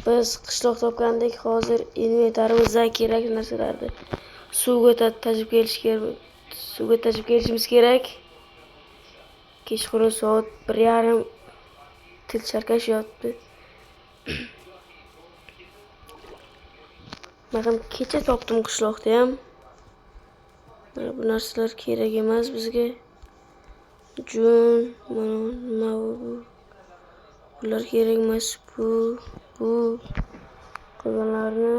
Biz qishloq topgandik. Hozir inventarimizdan kerak narsalarni suvga tashib kelishimiz kerak. Kechqurun soat 1:30 til charkashyapti. Men ham kecha topdim qishloqda ham. Mana bu narsalar kerak emas bizga. Jun, mana bu. Bular kerak emas. Bu qozonlarni,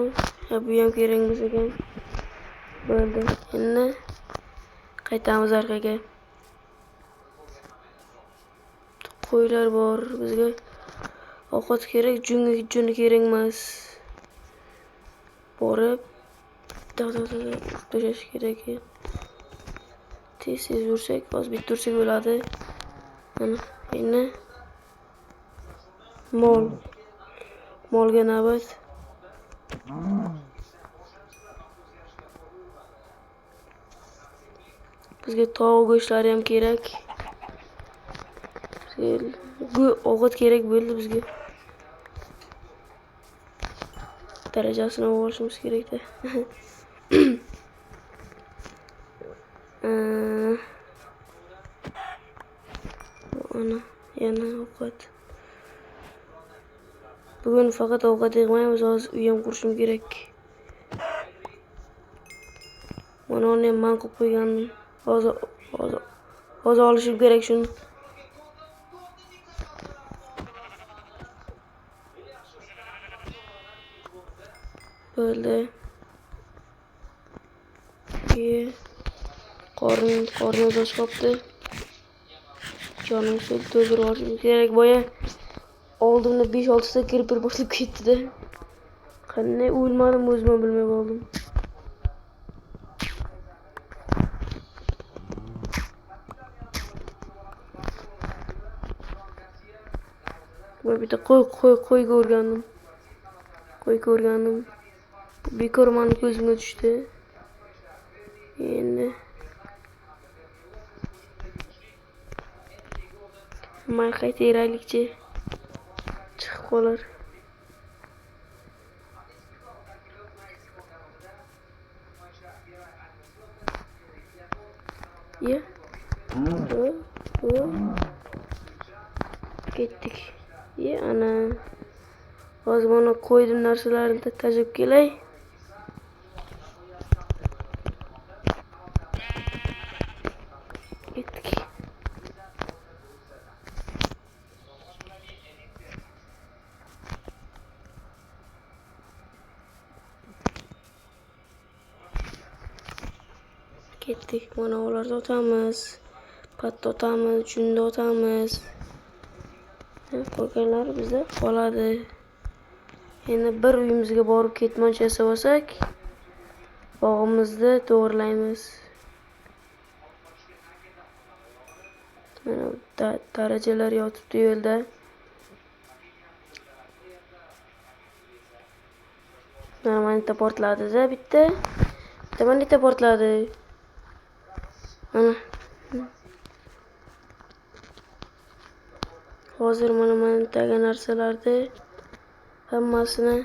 bu ham kerak emas ekan. Bo'ldi. Endi qaytamiz orqaga. Qo'ylar bor bizga. Ovqat kerak, jun kerak emas. Borib tashlash kerak. Tez yursak, oz bitursak bo'ladi. Mana endi molga navbat. Bizga tovuq go'shtlari ham kerak. Ovqat kerak bo'ldi bizga. Darajasini olishimiz kerak-da. Ana yana ovqat. Bugun faqat ovqat yig'maymiz, hozir uy ham qurishim kerak. Mana uni ham men qilib qo'ygandim. Hozir olishim kerak shuni. Bo'ldi. Qornim tosh qopti. Jonim suv to'ldirib olishim kerak. Boya oldimda 5-6 ta kirpir boshlab ketdi-da. Qanday o'lmadim o'zim ham bilmay qoldim. Bu bitta qo'y ko'rgandim. Bekor meni ko'zimga tushdi. Endi men qaytaylikchi. Chiqib qolar. Ketdik. Ana. Hozir mana qo'ydim narsalarini tashib kelay. Ketdik. Mana ularni otamiz. Patta otamiz, junda otamiz. Qolganlar bizda qoladi. Endi bir uyimizga borib ketmoncha yasab olsak, bog'imizni to'g'rilaymiz. Mana darajalar yotibdi yo'lda. Mana bitta portladi-da bitta. Bitta portladi. Mana. Hozir mana taga narsalarni hammasini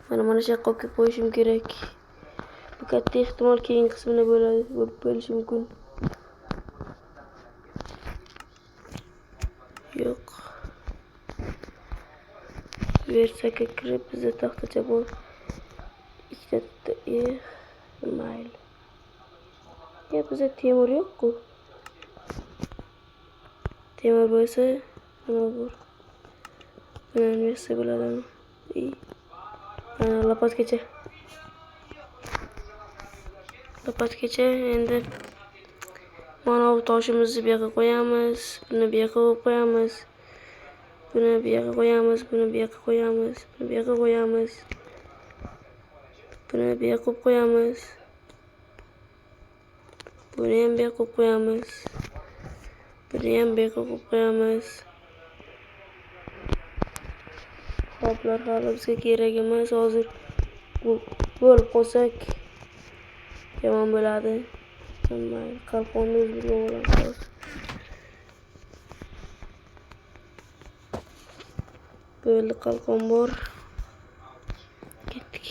mana shu yoqqa qo'yib qo'yishim kerak. Bu katta ehtimol keyingi qismida bo'lishi mumkin. Yo'q. Versaga kirib bizda taxtacha bor. Ikkita mayli. Bizda temir yo'q-ku. Temir bo'lsa, mana bor. Buni nima bo'ladimi? Mana lopatgacha endi mana bu toshimizni bu yoqqa qo'yamiz, buni bu yoqqa qo'yamiz. Buni bu yoqqa qo'yamiz, buni bu yoqqa qo'yamiz, buni bu yoqqa qo'yamiz. Buni bu yoqqa qo'yamiz. Buni ham bu yoqqa qo'yamiz. Buni ham bu yoqqa qo'yamiz. Qoplar hali bizga kerak emas. Hozir bo'lib qolsak yomon bo'ladi. Qalqonni o'zimizga olamiz. Böyle qalqon bor. Ketdik.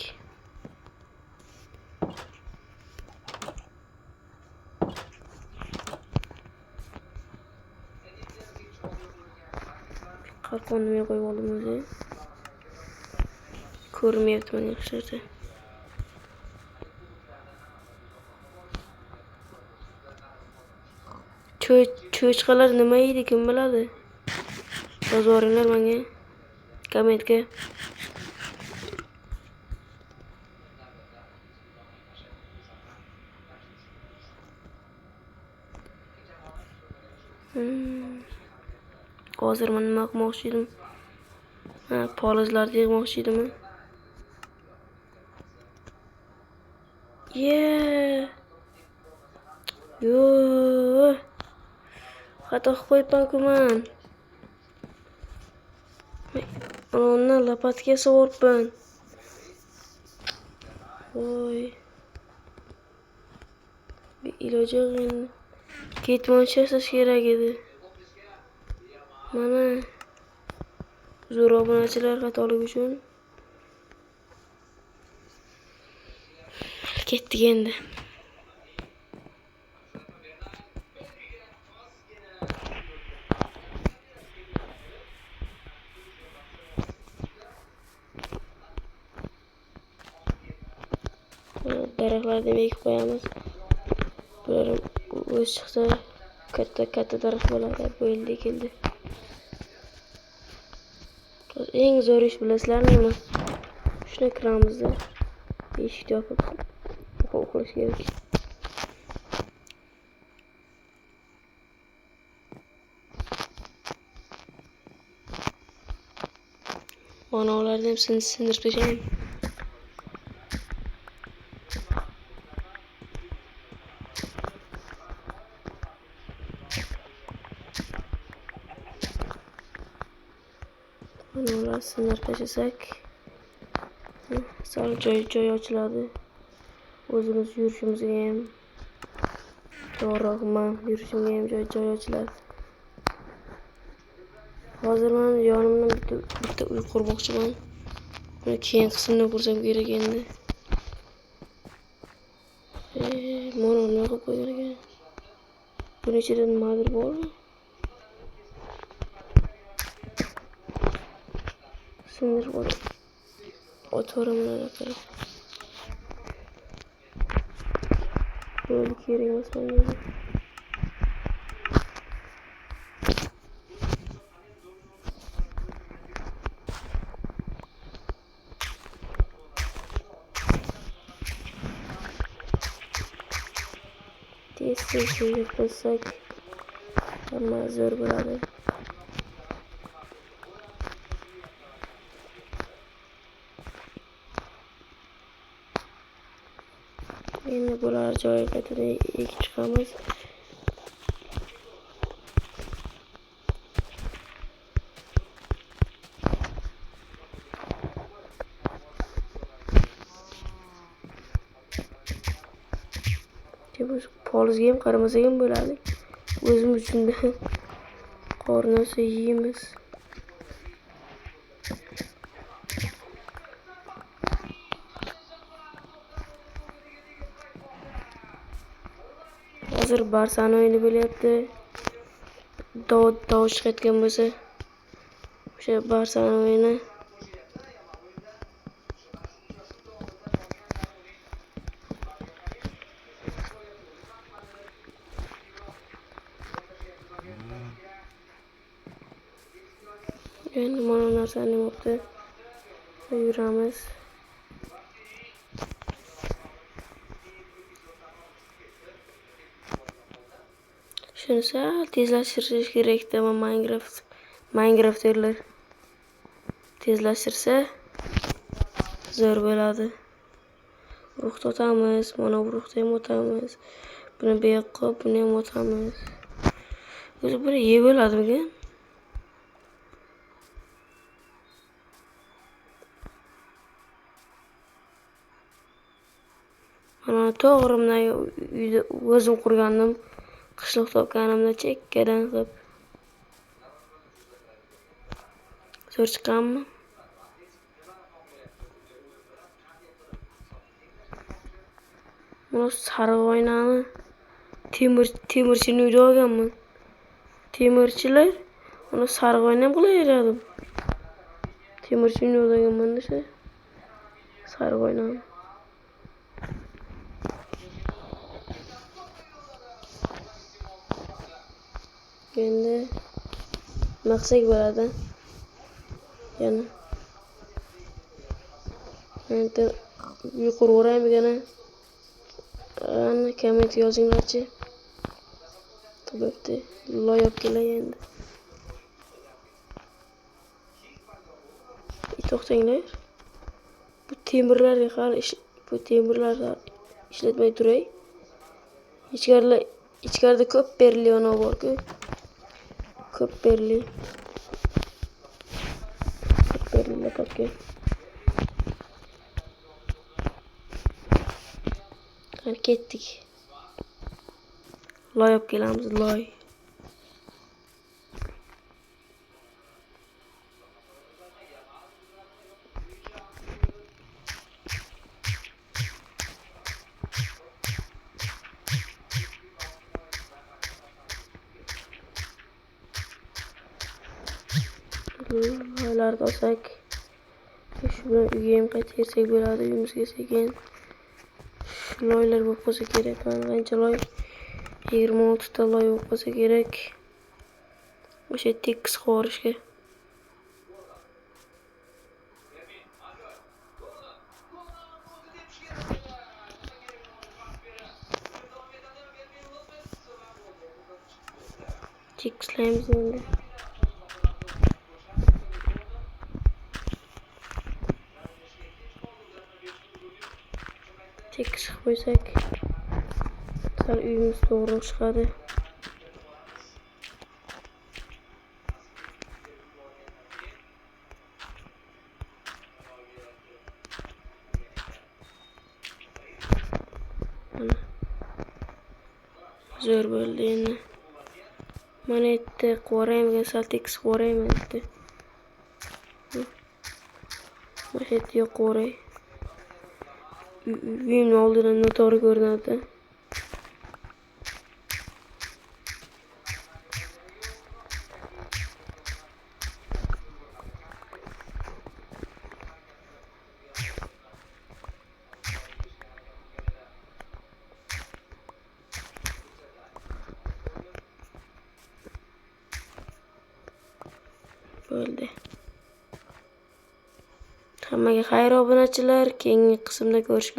Qalqon nimaga qo'yib oldim o'zi? Ko'rmayapti mana yaxshilari. Cho'chqalar nima yeydi kim biladi? Yozoringlar menga kommentga. Hozir men nima qilmoqchi edim? Polizlarni yig'moqchi edimmi? Yo. Xato qilib qo'yibman-ku men. Uni lopatga sovuribman. Voy. Bir iloji yo'q endi. Ketmoncha yasash kerak edi. Mana zo'r obunachilar xatolik uchun ketdik endi. Daraxtlarni ekib qo'yamiz. Bular o'z chiqsa katta daraxt bo'ladi. Bo'ldi keldi. Eng zo'r ish bilasizlarmi nima? Shuni kiramizda. Eshikni yopib o'qish kerak. Mana ularni ham sindirib tashlayman. Mana ularni sindirib tashlasak, sal joy ochiladi. O'zimiz yurishimizga ham to'g'ri, yurishimga ham joy ochiladi. Hozir men yonimdan bitta uy qurmoqchiman. Buni keyin qismini ko'rsam kerak endi. Mana nima qilib qo'ygan ekan? Buni ichida nimadir bormi? Sindirib o'tiraman aka. Böyle kerak emas menga. Tez qilsak hamma zo'r bo'ladi. Endi bular joyiga qaytadan ekib chiqamiz. Biz polizga ham qaramasak ham bo'ladi. O'zimiz uchun qornasi yeymiz. Hozir Barsani o'yini bo'lyapti. Dov chiqayotgan bo'lsa, o'sha Barsani o'yini. Endi mana narsani yaptı. Yuramiz. Shuni sal tezlashtirish kerak dema Minecraft'lar tezlashtirsa zo'r bo'ladi. Urug'ni otamiz, mana urug'ni ham otamiz. Buni bu yoqqa, buni ham otamiz. O'zi buni yeb bo'ladimi? Mana to'g'rimdan uyda o'zim qurgandim. Qishloq topganimda chekkadan qilib. To'rt chiqqanmi? Mana sariq oynani temirchini uyda olganman. Temirchilar mana sariq oyna ham qilaveradi. Temirchini uyda olganman desa sariq oynani. Endi maqsak bo'ladi. Yana endi yuqori o'raymi? Ana komment yozinglarchi. Bo'pti. Loyib kelay endi. To'xtanglar. Bu temirlarga qara, bu temirlarni ishlatmay turay. Ichkarida ko'p berli ona bor-ku. Ko'p berli topga. Qani ketdik. Loy olib kelamiz, loy. Loylarni olsak, shu bilan uyga ham qaytsak bo'ladi, uyimizga sekin. Shu loylar bo'lib qolsa kerak. Qancha loy? 26 ta loy bo'lib qolsa kerak. O'sha tekis qovurishga. Tekislaymiz endi. Tekis qo'ysak, sal uyimiz to'g'ri chiqadi. Zo'r bo'ldi endi. Mana yerda qoraymigan, sal tekis qorayman endi. Mana yerda yo'q qoray. Uyimni oldidan noto'g'ri ko'rinadi. Bo'ldi. Hammaga xayr obunachilar, keyingi qismda ko'rishguncha